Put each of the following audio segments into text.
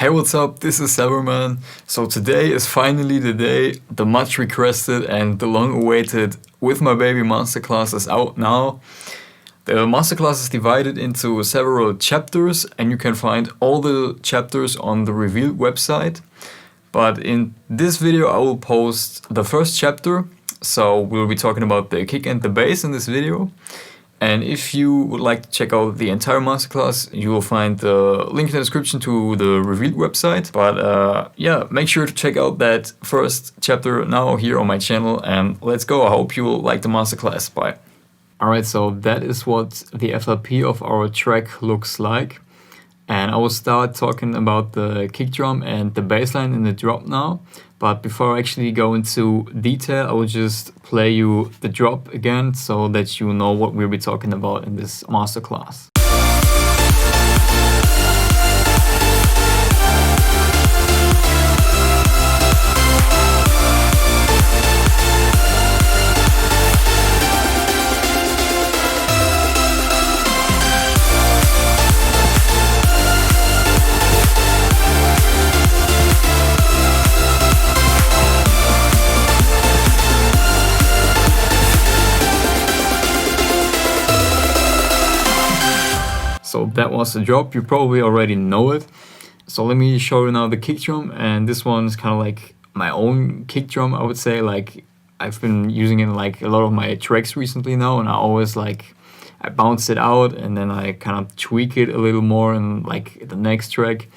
Hey, what's up? This is Severman. So today is finally the day. The much requested and the long awaited With My Baby masterclass is out now. The masterclass is divided into several chapters and you can find all the chapters on the revealed website. But in this video I will post the first chapter. So we'll be talking about the kick and the bass in this video. And if you would like to check out the entire masterclass, you will find the link in the description to the revealed website. But yeah, make sure to check out that first chapter now here on my channel, and let's go. I hope you will like the masterclass. Bye. Alright, so that is what the FLP of our track looks like. And I will start talking about the kick drum and the bass line in the drop now. But before I actually go into detail, I will just play you the drop again so that you know what we'll be talking about in this masterclass. So that was the drop, you probably already know it. So let me show you now the kick drum, and this one's kind of like my own kick drum, I would say. Like I've been using it in like a lot of my tracks recently now, and I always like I bounce it out and then I kind of tweak it a little more in like the next track.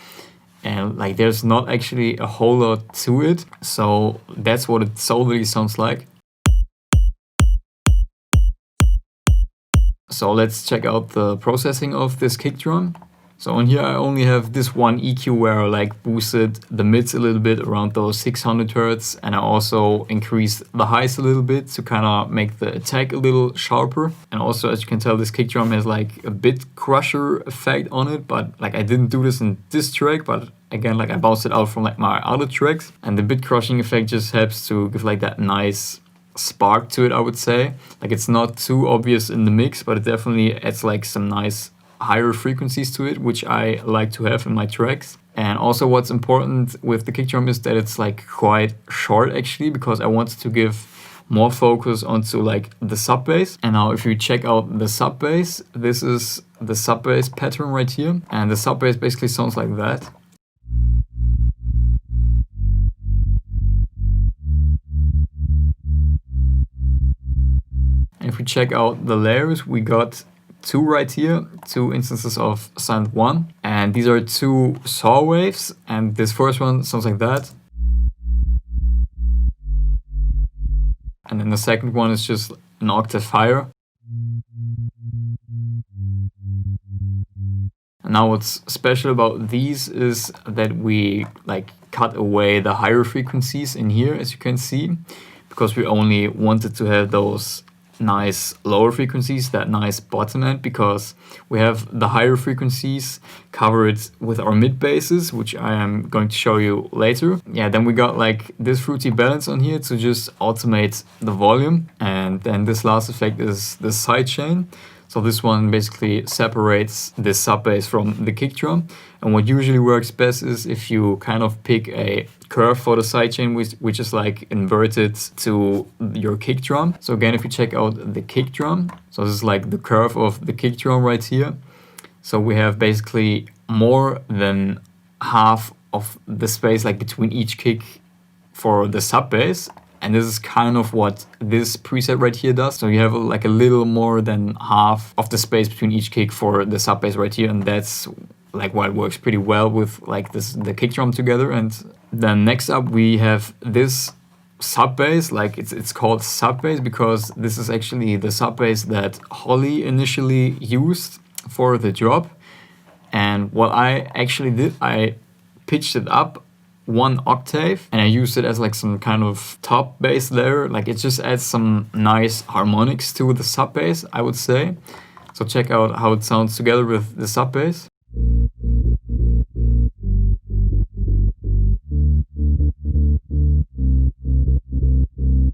And like there's not actually a whole lot to it, so that's what it solely sounds like. So let's check out the processing of this kick drum. So on here I only have this one EQ where I like boosted the mids a little bit around those 600 Hertz, and I also increased the highs a little bit to kind of make the attack a little sharper. And also, as you can tell, this kick drum has like a bit crusher effect on it, but like I didn't do this in this track, but again, like I bounced it out from like my other tracks, and the bit crushing effect just helps to give like that nice spark to it, I would say. Like it's not too obvious in the mix, but it definitely adds like some nice higher frequencies to it, which I like to have in my tracks. And also what's important with the kick drum is that it's like quite short actually, because I wanted to give more focus onto like the sub bass. And now if you check out the sub bass, this is the sub bass pattern right here, and the sub bass basically sounds like that. If we check out the layers, we got two right here, two instances of sound 1, and these are two saw waves, and this first one sounds like that. And then the second one is just an octave higher. And now what's special about these is that we like cut away the higher frequencies in here, as you can see, because we only wanted to have those nice lower frequencies, that nice bottom end, because we have the higher frequencies covered with our mid basses, which I am going to show you later. Yeah, then we got like this fruity balance on here to just automate the volume, and then this last effect is the sidechain. So this one basically separates the sub bass from the kick drum. And what usually works best is if you kind of pick a curve for the sidechain, which is like inverted to your kick drum. So again, if you check out the kick drum, so this is like the curve of the kick drum right here. So we have basically more than half of the space like between each kick for the sub bass. And this is kind of what this preset right here does. So you have like a little more than half of the space between each kick for the sub bass right here, and that's like why it works pretty well with like the kick drum together. And then next up we have this sub bass. Like it's called sub bass because this is actually the sub bass that Holly initially used for the drop. And what I actually did, I pitched it up 1 octave and I used it as like some kind of top bass layer. Like it just adds some nice harmonics to the sub bass, I would say. So check out how it sounds together with the sub bass.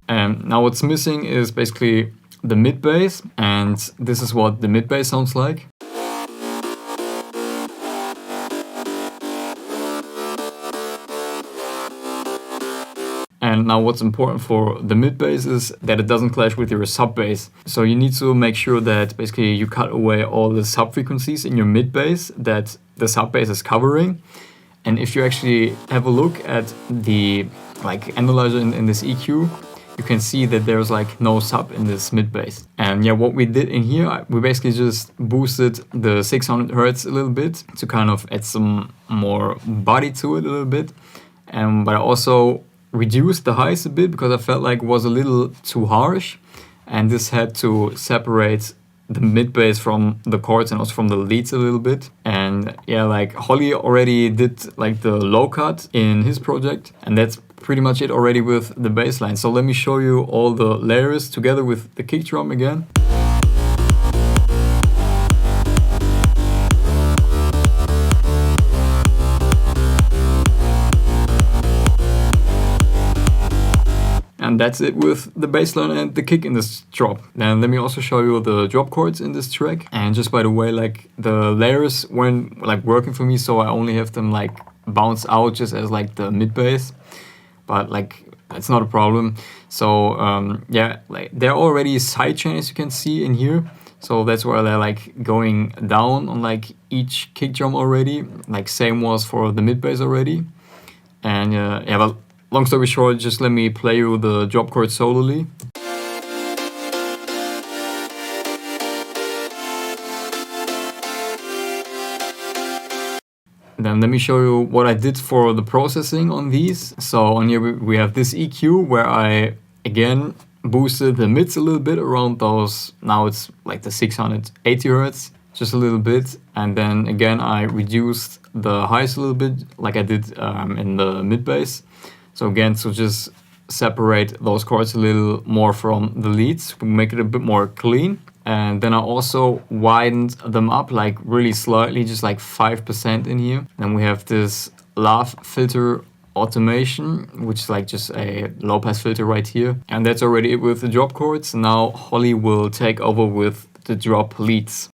And now what's missing is basically the mid bass, and this is what the mid bass sounds like. And now what's important for the mid bass is that it doesn't clash with your sub bass. So you need to make sure that basically you cut away all the sub frequencies in your mid bass that the sub bass is covering. And if you actually have a look at the analyzer in this EQ, you can see that there's like no sub in this mid bass. And yeah, what we did in here, we basically just boosted the 600 Hertz a little bit to kind of add some more body to it a little bit. But I also reduced the highs a bit because I felt like it was a little too harsh. And this had to separate the mid bass from the chords and also from the leads a little bit. And yeah, like Holly already did like the low cut in his project, and that's pretty much it already with the bass line. So let me show you all the layers together with the kick drum again. And that's it with the bass line and the kick in this drop. Then let me also show you the drop chords in this track. And just by the way, like the layers weren't like working for me, so I only have them like bounce out just as like the mid bass. But like that's not a problem. So yeah, like they're already sidechain, as you can see in here. So that's why they're like going down on like each kick drum already. Like same was for the mid bass already. And yeah, but long story short, just let me play you the drop chord solely. Then let me show you what I did for the processing on these. So on here we have this EQ where I again boosted the mids a little bit around those. Now it's like the 680 Hertz, just a little bit. And then again I reduced the highs a little bit like I did in the mid bass. So again, to just separate those chords a little more from the leads, make it a bit more clean. And then I also widened them up like really slightly, just like 5% in here. Then we have this laugh filter automation, which is like just a low pass filter right here. And that's already it with the drop chords. Now Holly will take over with the drop leads.